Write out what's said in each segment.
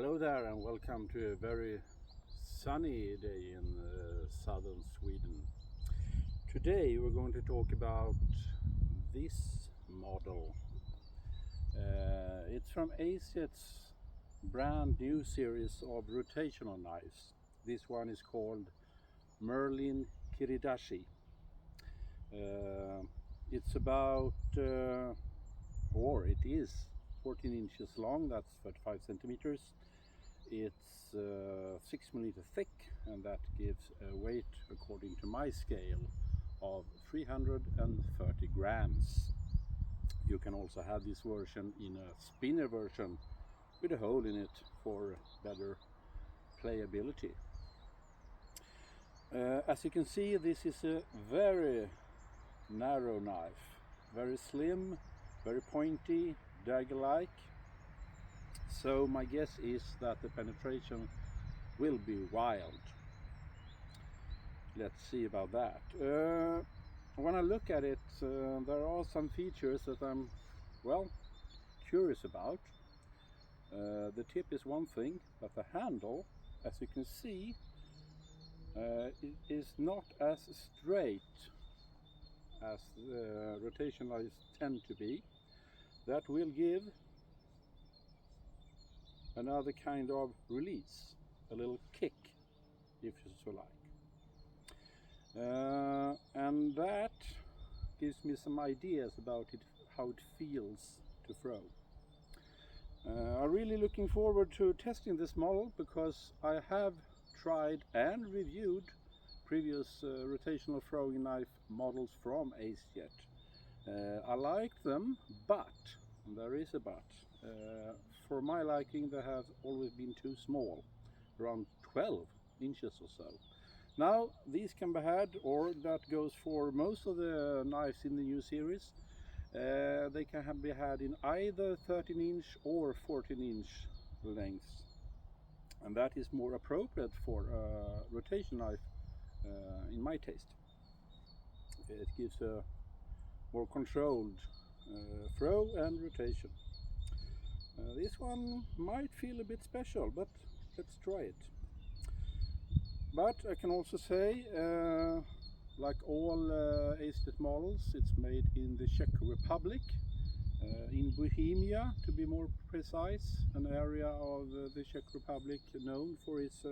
Hello there and welcome to a very sunny day in southern Sweden. Today we're going to talk about this model. It's from Acejet's brand new series of rotational knives. This one is called Merlin Kiridashi. It's about, or it is 14 inches long, that's 35 centimeters. It's 6 millimeters thick, and that gives a weight, according to my scale, of 330 grams. You can also have this version in a spinner version with a hole in it for better playability. As you can see, this is a very narrow knife, very slim, very pointy, dagger-like. So my guess is that the penetration will be wild. Let's see about that. When I look at it, there are some features that I'm, curious about. The tip is one thing, but the handle, as you can see, it is not as straight as the rotation knives tend to be. That will give another kind of release, a little kick, if you so like. And that gives me some ideas about it, how it feels to throw. I'm really looking forward to testing this model because I have tried and reviewed previous rotational throwing knife models from Acejet. I like them, but, and there is a but, for my liking they have always been too small, around 12 inches or so. Now these can be had, or that goes for most of the knives in the new series, they can be had in either 13-inch or 14-inch lengths, and that is more appropriate for a rotation knife in my taste. It gives a more controlled throw and rotation. This one might feel a bit special, but let's try it. But I can also say, like all Acejet models, it's made in the Czech Republic, in Bohemia to be more precise, an area of the Czech Republic known for its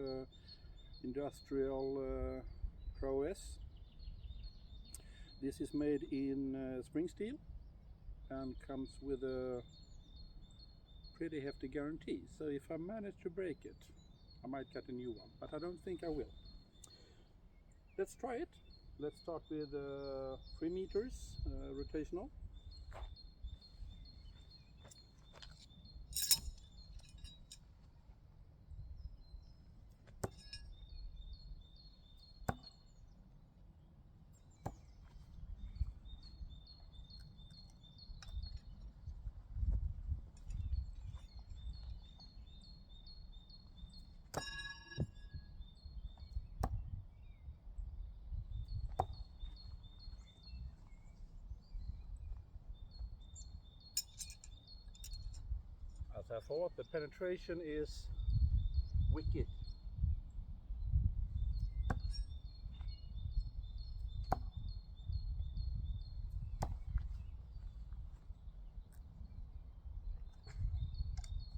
industrial prowess. This is made in spring steel and comes with a pretty hefty guarantee. So if I manage to break it, I might get a new one, but I don't think I will. Let's try it. Let's start with 3 meters rotational. As I thought, the penetration is wicked.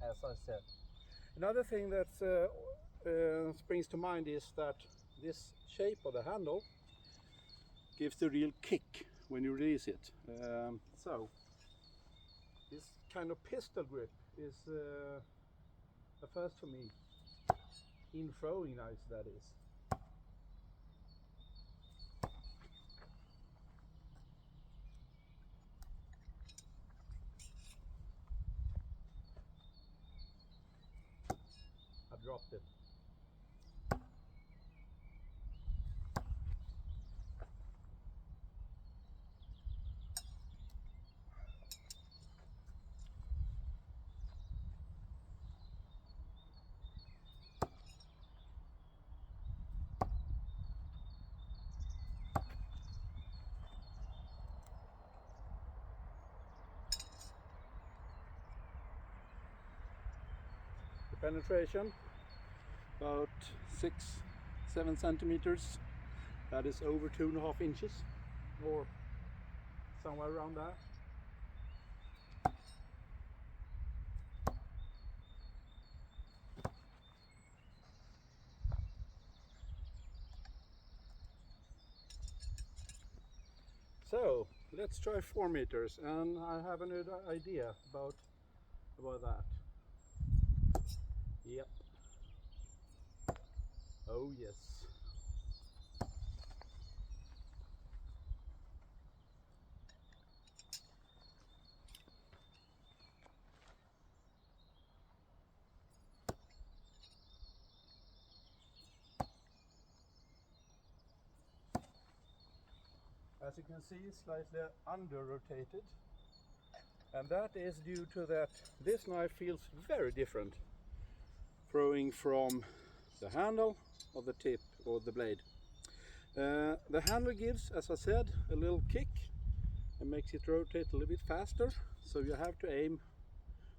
As I said. Another thing that springs to mind is that this shape of the handle gives the real kick when you release it. So this kind of pistol grip is a first for me, in throwing knives that is. I dropped it. penetration about 6-7 centimeters. That is over 2.5 inches or somewhere around that. So let's try 4 meters, and I have an idea about that. Yep. Oh yes. As you can see, slightly under rotated, and that is due to that this knife feels very different throwing from the handle or the tip or the blade. The handle gives, as I said, a little kick and makes it rotate a little bit faster, so you have to aim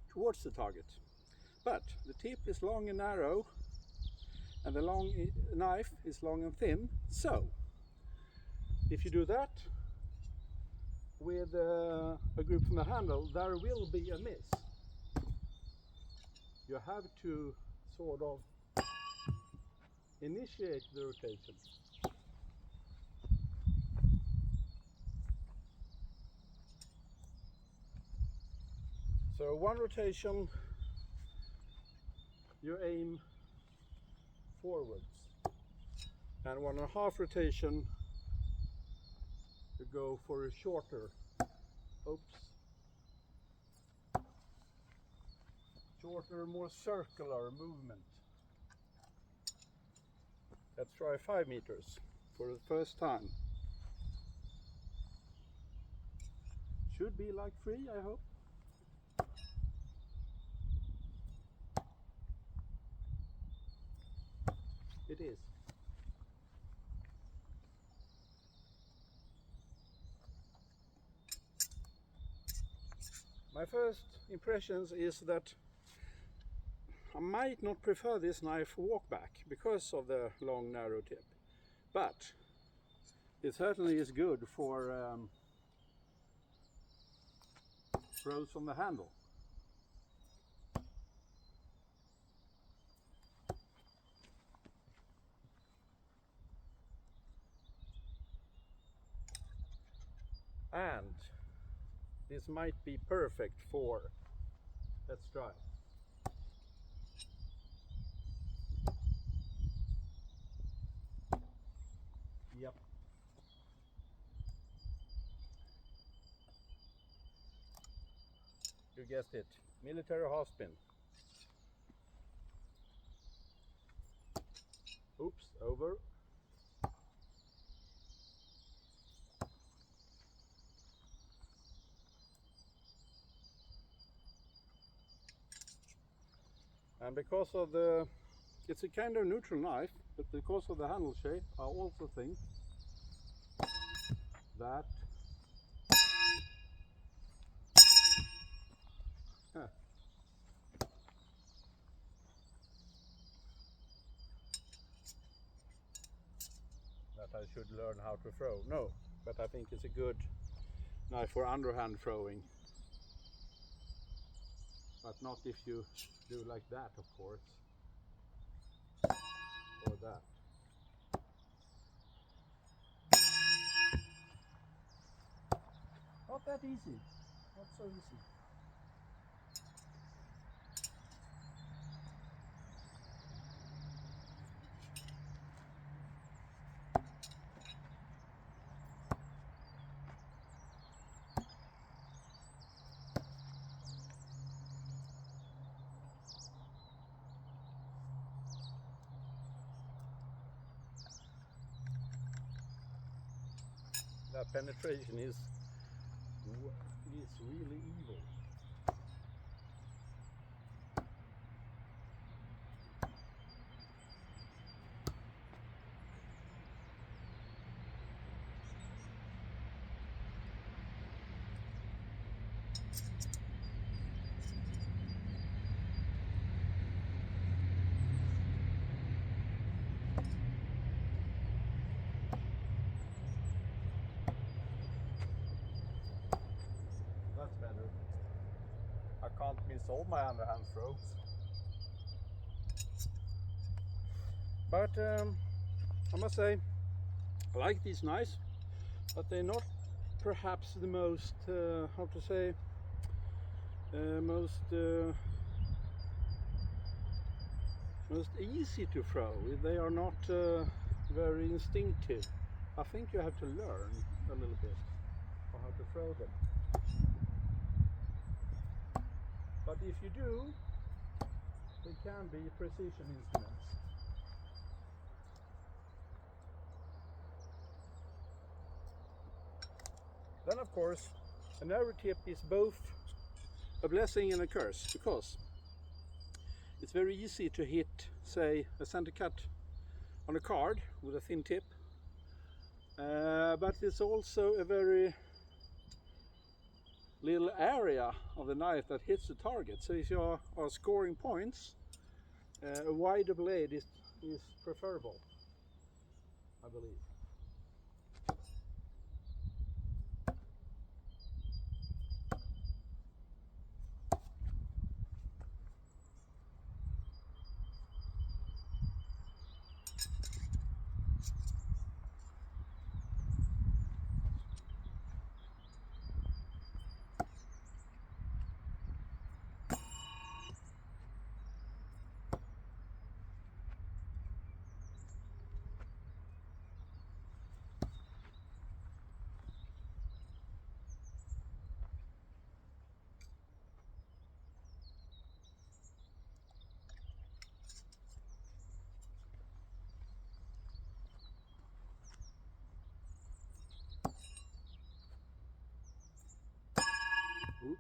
towards the target. But the tip is long and narrow, and the knife is long and thin, so if you do that with a grip from the handle, there will be a miss. You have to sort of initiate the rotation. So one rotation you aim forwards, and 1.5 rotation you go for a shorter, shorter, more circular movement. Let's try 5 meters for the first time. Should be like 3, I hope. It is. My first impressions is that I might not prefer this knife for walk back because of the long narrow tip, but it certainly is good for throws from the handle. And this might be perfect for, let's try. Yep. You guessed it, military half spin. Oops, over. And because of it's a kind of neutral knife, but because of the handle shape, I also think that that I should learn how to throw. No, but I think it's a good knife for underhand throwing. But not if you do like that, of course. Or that. Not that easy. Not so easy. That penetration is really evil. can't miss all my underhand strokes. But I must say, I like these knives, but they're not perhaps the most, how to say, most easy to throw. They are not very instinctive. I think you have to learn a little bit on how to throw them. But if you do, they can be precision instruments. Then of course, a narrow tip is both a blessing and a curse, because it's very easy to hit, say, a center cut on a card with a thin tip, but it's also a very little area of the knife that hits the target. So if you are scoring points, a wider blade is preferable, I believe. Oops.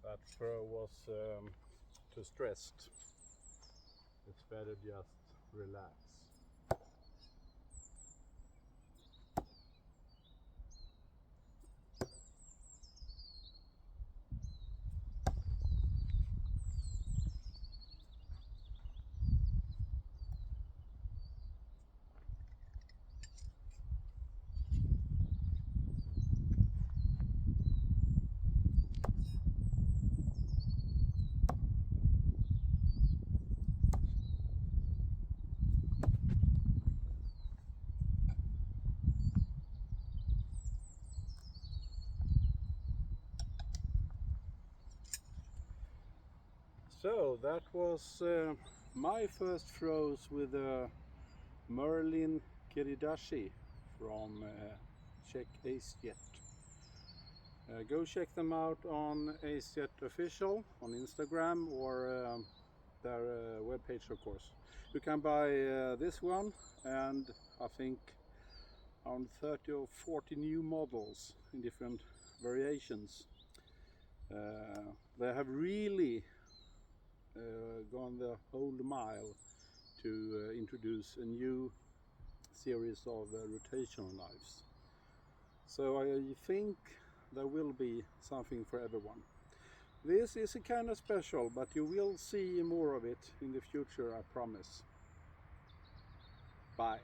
That throw was too stressed. It's better just relax. So that was my first throws with a Merlin Kiridashi from Czech Acejet. Go check them out on Acejet Official on Instagram, or their webpage, of course. You can buy this one and I think around 30 or 40 new models in different variations. They have really gone the whole mile to introduce a new series of rotational knives. So I think there will be something for everyone. This is a kind of special, but you will see more of it in the future, I promise. Bye.